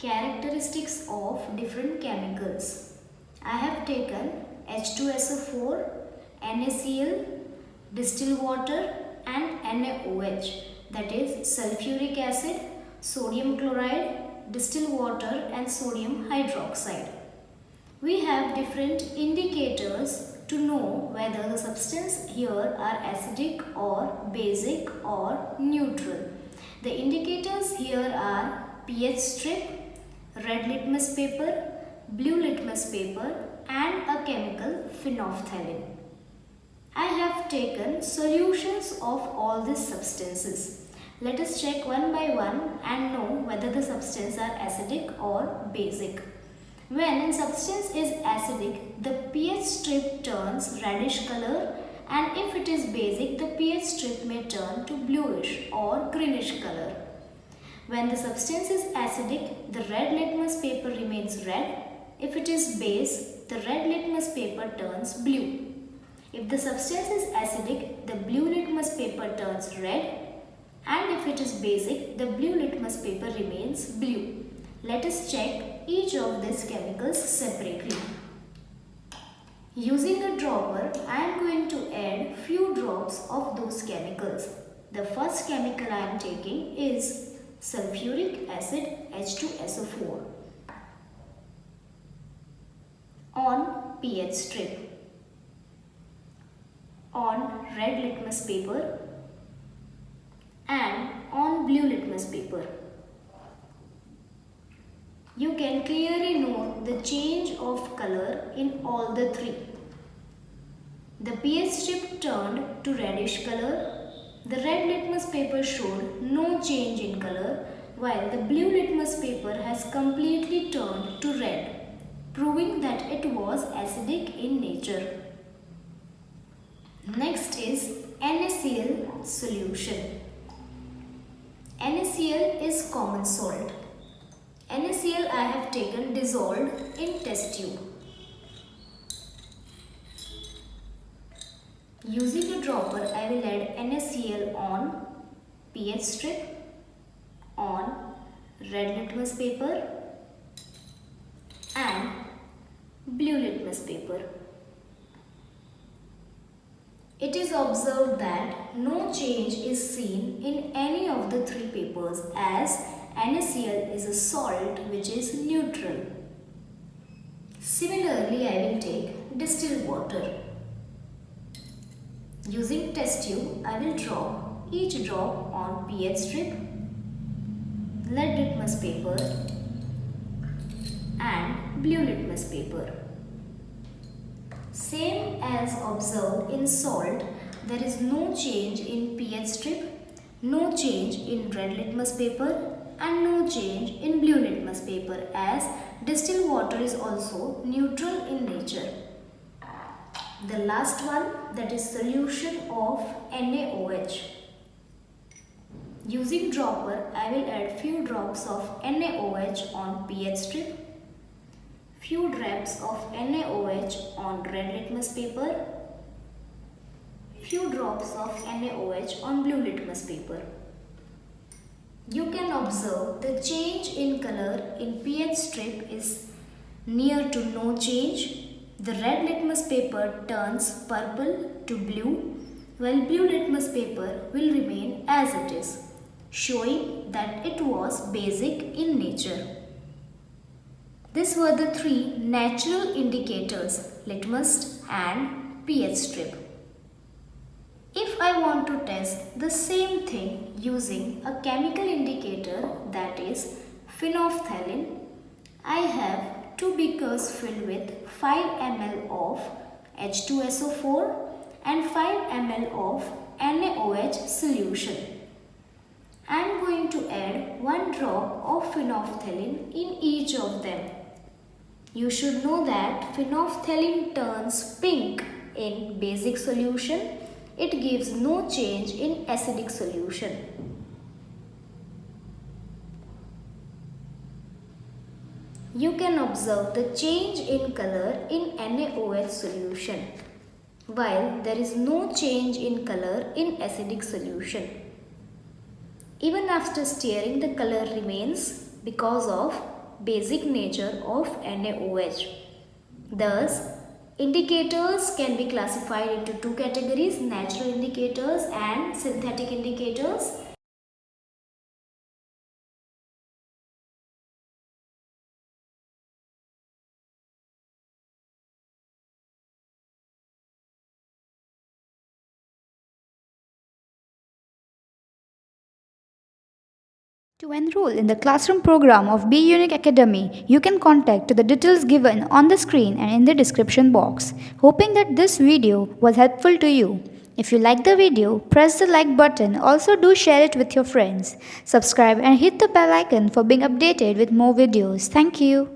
Characteristics of different chemicals. I have taken H2SO4, NaCl, distilled water and NaOH, that is sulfuric acid, sodium chloride, distilled water and sodium hydroxide. We have different indicators to know whether the substances here are acidic or basic or neutral. The indicators here are pH strip, red litmus paper, blue litmus paper and a chemical phenolphthalein. I have taken solutions of all these substances. Let us check one by one and know whether the substances are acidic or basic. When a substance is acidic, the pH strip turns reddish color, and if it is basic, the pH strip may turn to bluish or greenish color. When the substance is acidic, the red litmus paper remains red. If it is base, the red litmus paper turns blue. If the substance is acidic, the blue litmus paper turns red, and if it is basic, the blue litmus paper remains blue. Let us check each of these chemicals separately. Using a dropper, I am going to add few drops of those chemicals. The first chemical I am taking is sulfuric acid H2SO4 on pH strip, on red litmus paper and on blue litmus paper. You can clearly note the change of color in all the three. The pH strip turned to reddish color. The red litmus paper showed no change in color, while the blue litmus paper has completely turned to red, proving that it was acidic in nature. Next is NaCl solution. NaCl is common salt. NaCl I have taken dissolved in test tube. Using a dropper, I will add NaCl on pH strip, on red litmus paper and blue litmus paper. It is observed that no change is seen in any of the three papers, as NaCl is a salt which is neutral. Similarly, I will take distilled water. Using test tube, I will drop each drop on pH strip, red litmus paper and blue litmus paper. Same as observed in salt, there is no change in pH strip, no change in red litmus paper and no change in blue litmus paper, as distilled water is also neutral in nature. The last one, that is solution of NaOH. Using dropper, I will add few drops of NaOH on pH strip, few drops of NaOH on red litmus paper, few drops of NaOH on blue litmus paper. You can observe the change in color in pH strip is near to no change. The red litmus paper turns purple to blue, while blue litmus paper will remain as it is, showing that it was basic in nature. These were the three natural indicators, litmus and pH strip. If I want to test the same thing using a chemical indicator, that is phenolphthalein, I have 2 beakers filled with 5 ml of H2SO4 and 5 ml of NaOH solution. I am going to add 1 drop of phenolphthalein in each of them. You should know that phenolphthalein turns pink in basic solution. It gives no change in acidic solution. You can observe the change in color in NaOH solution, while there is no change in color in acidic solution. Even after stirring, the color remains because of basic nature of NaOH. Thus, indicators can be classified into two categories: natural indicators and synthetic indicators. To enroll in the classroom program of bunique Academy, you can contact to the details given on the screen and in the description box. Hoping that this video was helpful to you. If you like the video, press the like button. Also do share it with your friends. Subscribe and hit the bell icon for being updated with more videos. Thank you.